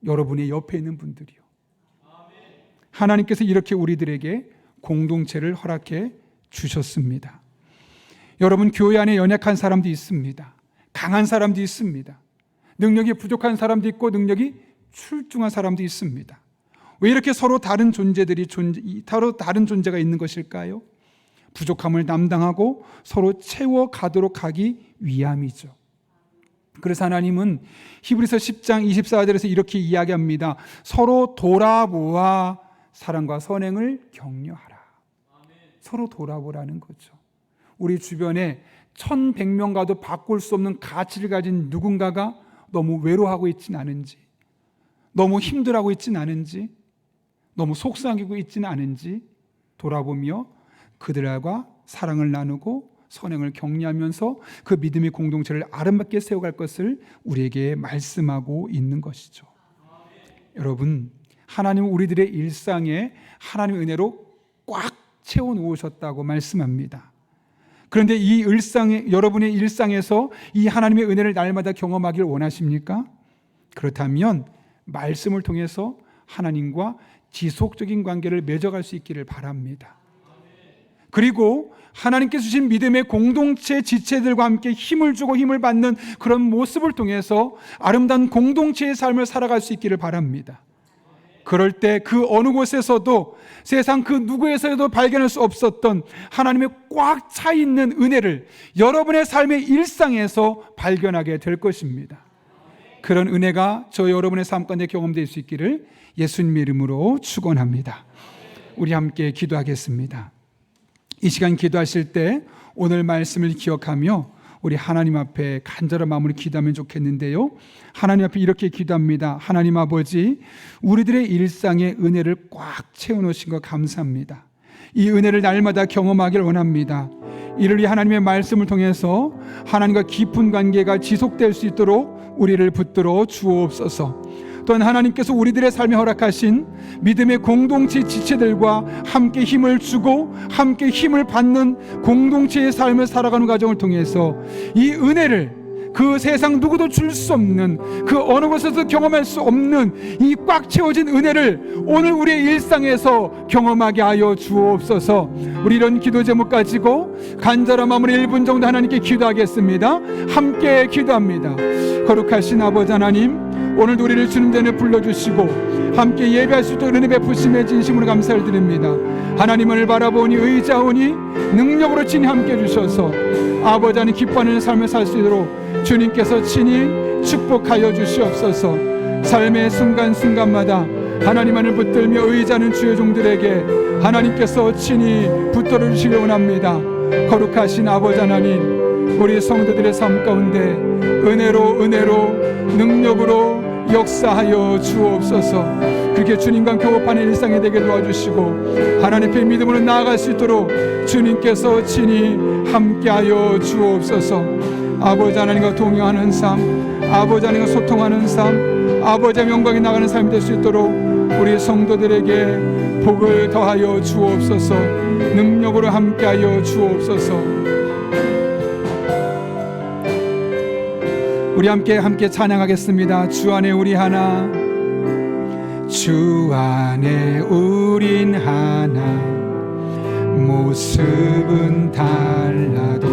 여러분의 옆에 있는 분들이요. 하나님께서 이렇게 우리들에게 공동체를 허락해 주셨습니다. 여러분, 교회 안에 연약한 사람도 있습니다. 강한 사람도 있습니다. 능력이 부족한 사람도 있고 능력이 출중한 사람도 있습니다. 왜 이렇게 서로 다른 존재가 있는 것일까요? 부족함을 담당하고 서로 채워가도록 하기 위함이죠. 그래서 하나님은 히브리서 10장 24절에서 이렇게 이야기합니다. 서로 돌아보아 사랑과 선행을 격려하라. 서로 돌아보라는 거죠. 우리 주변에 1100명과도 바꿀 수 없는 가치를 가진 누군가가 너무 외로워하고 있진 않은지, 너무 힘들어하고 있진 않은지, 너무 속상하고 있지는 않은지 돌아보며 그들과 사랑을 나누고 선행을 격려하면서 그 믿음의 공동체를 아름답게 세워갈 것을 우리에게 말씀하고 있는 것이죠. 여러분, 하나님은 우리들의 일상에 하나님의 은혜로 꽉 채워놓으셨다고 말씀합니다. 그런데 여러분의 일상에서 이 하나님의 은혜를 날마다 경험하길 원하십니까? 그렇다면 말씀을 통해서 하나님과 지속적인 관계를 맺어갈 수 있기를 바랍니다. 그리고 하나님께서 주신 믿음의 공동체 지체들과 함께 힘을 주고 힘을 받는 그런 모습을 통해서 아름다운 공동체의 삶을 살아갈 수 있기를 바랍니다. 그럴 때 그 어느 곳에서도 세상 그 누구에서도 발견할 수 없었던 하나님의 꽉 차 있는 은혜를 여러분의 삶의 일상에서 발견하게 될 것입니다. 그런 은혜가 저 여러분의 삶 가운데 경험될 수 있기를 예수님의 이름으로 축원합니다. 우리 함께 기도하겠습니다. 이 시간 기도하실 때 오늘 말씀을 기억하며 우리 하나님 앞에 간절한 마음으로 기도하면 좋겠는데요. 하나님 앞에 이렇게 기도합니다. 하나님 아버지, 우리들의 일상의 은혜를 꽉 채워놓으신 것 감사합니다. 이 은혜를 날마다 경험하길 원합니다. 이를 위해 하나님의 말씀을 통해서 하나님과 깊은 관계가 지속될 수 있도록 우리를 붙들어 주옵소서. 또한 하나님께서 우리들의 삶에 허락하신 믿음의 공동체 지체들과 함께 힘을 주고 함께 힘을 받는 공동체의 삶을 살아가는 과정을 통해서 이 은혜를, 그 세상 누구도 줄 수 없는, 그 어느 곳에서 경험할 수 없는 이 꽉 채워진 은혜를 오늘 우리의 일상에서 경험하게 하여 주옵소서. 우리 이런 기도 제목 가지고 간절한 마음으로 1분 정도 하나님께 기도하겠습니다. 함께 기도합니다. 거룩하신 아버지 하나님, 오늘도 우리를 주님 전에 불러주시고 함께 예배할 수 있도록 은혜 베푸심에 진심으로 감사를 드립니다. 하나님을 바라보니 의자오니 능력으로 친히 함께 해주셔서 아버지 하나님 기뻐하는 삶을 살 수 있도록 주님께서 친히 축복하여 주시옵소서. 삶의 순간순간마다 하나님만을 붙들며 의지하는 주의 종들에게 하나님께서 친히 붙들어 주시길 원합니다. 거룩하신 아버지 하나님, 우리 성도들의 삶 가운데 은혜로 능력으로 역사하여 주옵소서. 그렇게 주님과 교업하는 일상이 되게 도와주시고 하나님의 믿음으로 나아갈 수 있도록 주님께서 친히 함께하여 주옵소서. 아버지 하나님과 동행하는 삶, 아버지 하나님과 소통하는 삶, 아버지의 영광이 나가는 삶이 될 수 있도록 우리 성도들에게 복을 더하여 주옵소서. 능력으로 함께하여 주옵소서. 우리 함께 찬양하겠습니다. 주 안에 우리 하나, 주 안에 우린 하나, 모습은 달라도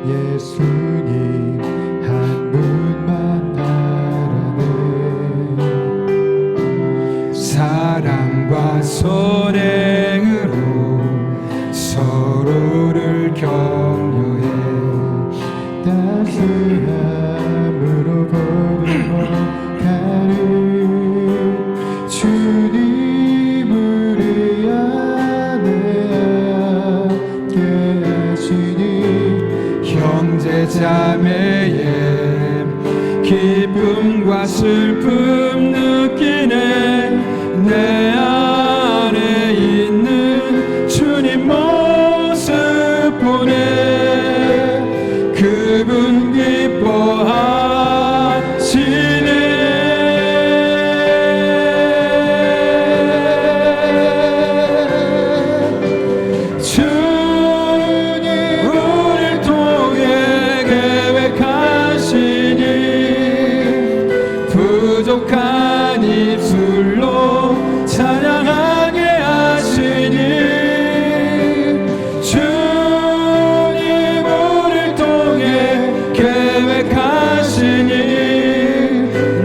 예수님 한 분만 바라네. 사랑과 선행으로 서로를 격려해 따스함으로 보듬어가는 주님 우리 안에 함께 하시니 형제 자매의 기쁨과 슬픔 느끼네. 내 안에 있는 주님 모습 보네. 그분 기뻐하시네. 주님 우리를 통해 계획하시니 부족한 입술로 찬양하게 하시니 주님 우리를 통해 계획하시니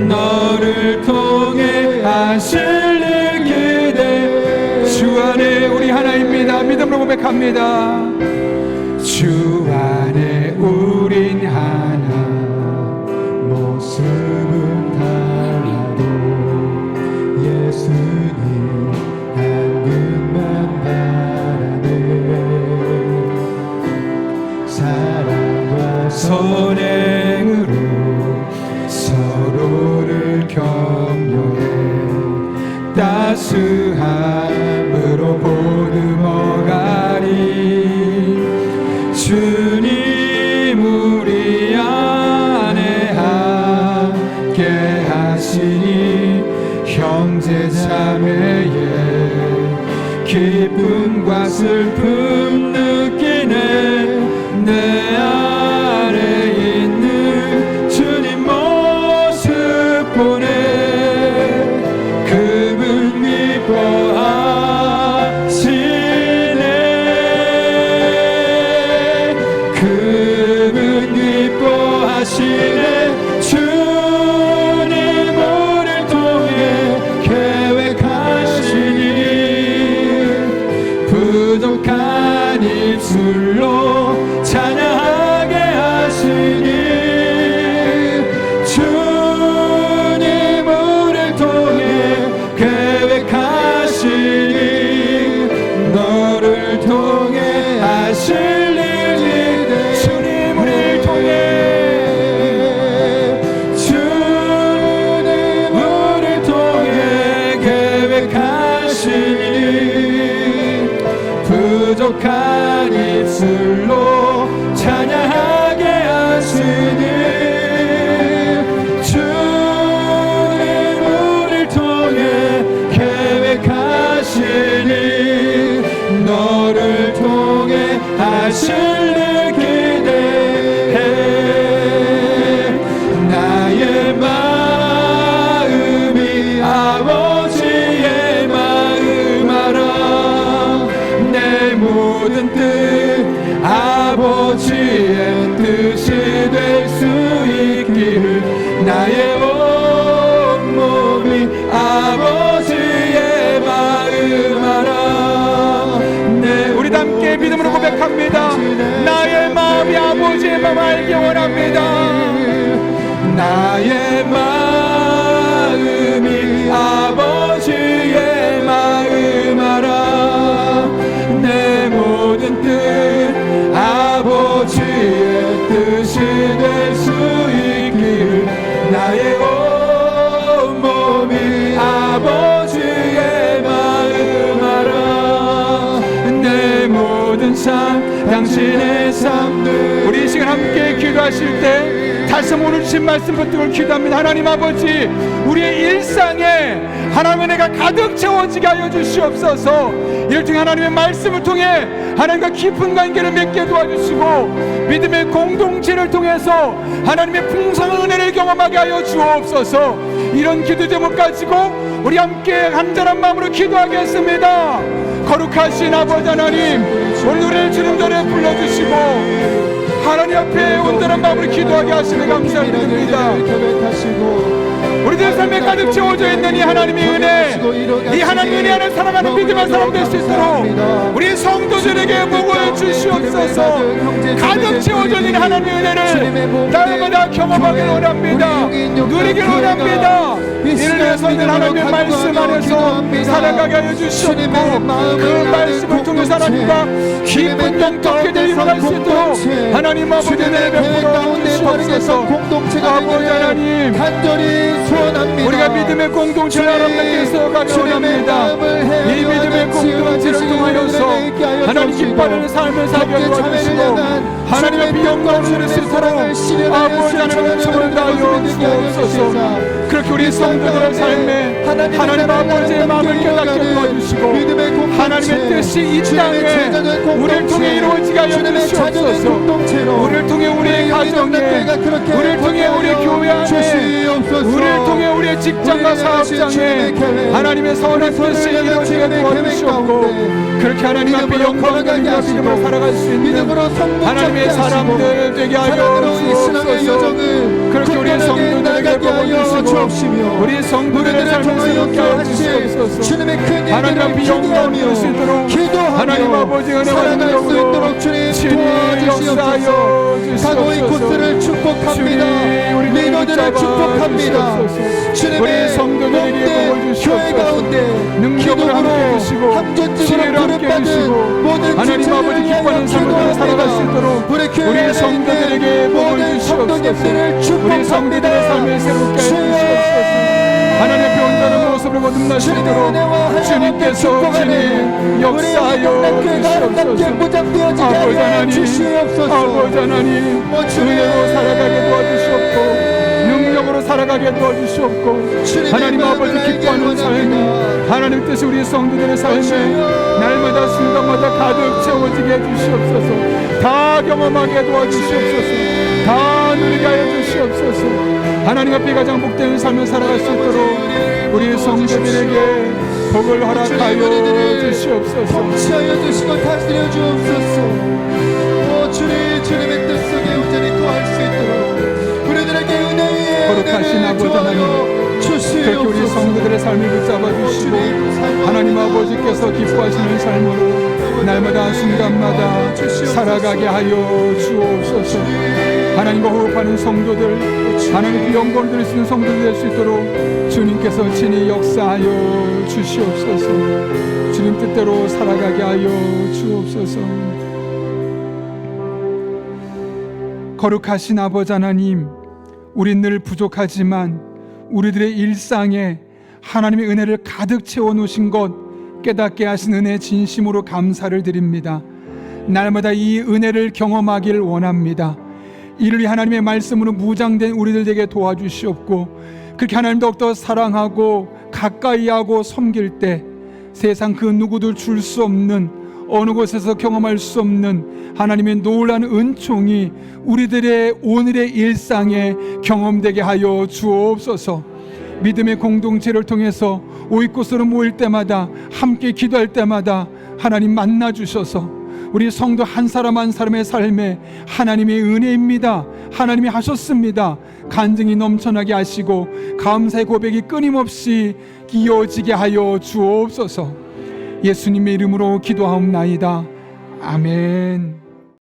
너를 통해 하실 일 기대. 주 안에 우리 하나입니다. 믿음으로 고백합니다. 주 안에 우린 하나, 모습은 달라도 예수님 한 분만 바라네. 사랑과 선행으로 서로를 격려해 따스함으로 보듬어가리. 주님 우리 안에 함께 하시니 형제 자매의 기쁨과 슬픔 느끼네. 내 안에 있는 주님 모습 보네. 그분 기뻐하시네. 그분 기뻐하시네. 주님 우리를 통해 계획하시니 부족한 입술로 찬양하게 하시니 주님 우리를 통해 계획하시니 너를 통해 하실 일이 주님 우리를 통해 주님 우리를 통해 계획하시니 부족한 입술로 찬양하게 하시니 주님 우리를 통해 계획하시니 너를 통해 하실 일 기대해 나의 마음이 아버지의 마음 알아 내 모든 뜻 아버지의 뜻이 될 수 있기를 나의 온몸이 아버지의 마음 알아 네 우리 다 함께 믿음으로 고백합니다 나의 마음이 아버지의 마음 알기 원합니다 나의 마음이 아버지의 마음 알아 내 모든 뜻 아버지의 뜻이 될 수 있기를 나의 온몸이 아버지의 마음 알아 내 모든 삶 당신의 삶들 우리 이 시간 함께 기도하실 때 다시 한번 오늘 주신 말씀 붙들고 기도합니다. 하나님 아버지 우리의 일상에 하나님의 은혜가 가득 채워지게 하여 주시옵소서. 이를 통해 하나님의 말씀을 통해 하나님과 깊은 관계를 맺게 도와주시고 믿음의 공동체를 통해서 하나님의 풍성한 은혜를 경험하게 하여 주옵소서. 이런 기도 제목 가지고 우리 함께 간절한 마음으로 기도하겠습니다. 거룩하신 아버지 하나님 오늘 우리를 주님 전에 불러주시고 하나님 앞에 온전한 마음으로 기도하게 하시는 감사드립니다. 우리들 삶에 가득 채워져 있는 이 하나님의 은혜 이 하나님의 은혜 안에 살아가는 믿음의 사람 될 수 있도록 우리 성도들에게 복을 주시옵소서. 가득 채워져 있는 하나님의 은혜를 날마다 경험하길 원합니다. 누리길 원합니다. 이를 위해서는 하나님의 말씀 안에서 살아가게 하여 주시옵고 그 말씀을 통해서 하나님과 깊은 영적회를 이루어갈 수 있도록 하나님 아버지 은혜를 베풀어 주시옵소서. 아버지 하나님 간절히 소원합니다. 우리가 믿음의 공동체를 아름답게 세워가려 원합니다. 이 믿음의 공동체를 통하여서 하나님 기뻐하는 삶을 살게 도와주시고 하나님의 비영광을 수 있도록 아버지 하나님의 춤을 다하여 주옵소서. 그렇게 우리 성도들의 삶에 하나님 아버지의 마음을 깨닫게 도와주시고 하나님의 뜻이 이 땅에 우리를 통해 이루어지게 하여 주시옵소서. 우리를 통해 우리의 가정에 우리를 통해 우리의 교회 안에 우리를 통해 우리의 직장과 사업장에 하나님의 선한 뜻이 이루어지게 도와주시옵고 그렇게 하나님 앞에 영광을 돌리며 믿음으로 살아갈 수 있는 하나님의 사람들 되게 하여 주옵소서. 그렇게 우리 성도들에게 복을 주시고 우리 성도들의 삶을 새롭게 하여 주시옵소서. 하나님 앞에 영광을 돌릴 수 있도록 하나님 아버지 은혜와 능력으로 친히 역사하여 주시옵소서. 축복합니다. 우리 리더들을 축복합니다. 우리 성도들에게 복을 주시옵소서. 능력으로 함께 주시고 지혜로 함께 주시고 하나님 아버지 기뻐하는 삶을 살아갈 수 있도록 우리 성도들에게 복을 주시옵소서. 우리 성도들의 삶을 새롭게 해주시옵소서. 하나님 앞에 온전한 모습을 거듭날 수 있도록 주님께서 친히 역사하여 주시옵소서. 아버지 하나님 은혜로 살아가게 도와주시옵고 능력으로 살아가게 도와주시옵고 하나님 아버지 기뻐하는 삶 하나님 뜻이 우리 성도들의 삶에 날마다 순간마다 가득 채워지게 해주시옵소서. 다 경험하게 도와주시옵소서. 다 누리게 하여 주시옵소서. 하나님 앞에 가장 복되는 삶을 살아갈 수 있도록 우리 성도들에게 복을 허락하여 주시옵소서. 복치하여 주시고 다스려 주옵소서. 주님의 뜻 속에 온전히 거할 수 있도록 우리들에게 은혜 위에 거룩하신 아버지 하나님 그렇게 우리 성도들의 삶을 붙잡아 주시고 하나님 아버지께서 기뻐하시는 삶으로 날마다 순간마다 살아가게 하여 주옵소서. 하나님과 호흡하는 성도들 하나님의 영광을 드릴 수 있는 성도들 될 수 있도록 주님께서 친히 역사하여 주시옵소서. 주님 뜻대로 살아가게 하여 주옵소서. 거룩하신 아버지 하나님 우린 늘 부족하지만 우리들의 일상에 하나님의 은혜를 가득 채워 놓으신 것 깨닫게 하신 은혜 진심으로 감사를 드립니다. 날마다 이 은혜를 경험하길 원합니다. 이를 위해 하나님의 말씀으로 무장된 우리들에게 도와주시옵고, 그렇게 하나님 더욱더 사랑하고 가까이하고 섬길 때 세상 그 누구도 줄 수 없는, 어느 곳에서 경험할 수 없는 하나님의 놀라운 은총이 우리들의 오늘의 일상에 경험되게 하여 주옵소서. 믿음의 공동체를 통해서 오이곳으로 모일 때마다, 함께 기도할 때마다 하나님 만나 주셔서 우리 성도 한 사람 한 사람의 삶에 하나님의 은혜입니다, 하나님이 하셨습니다, 간증이 넘쳐나게 하시고 감사의 고백이 끊임없이 이어지게 하여 주옵소서. 예수님의 이름으로 기도하옵나이다. 아멘.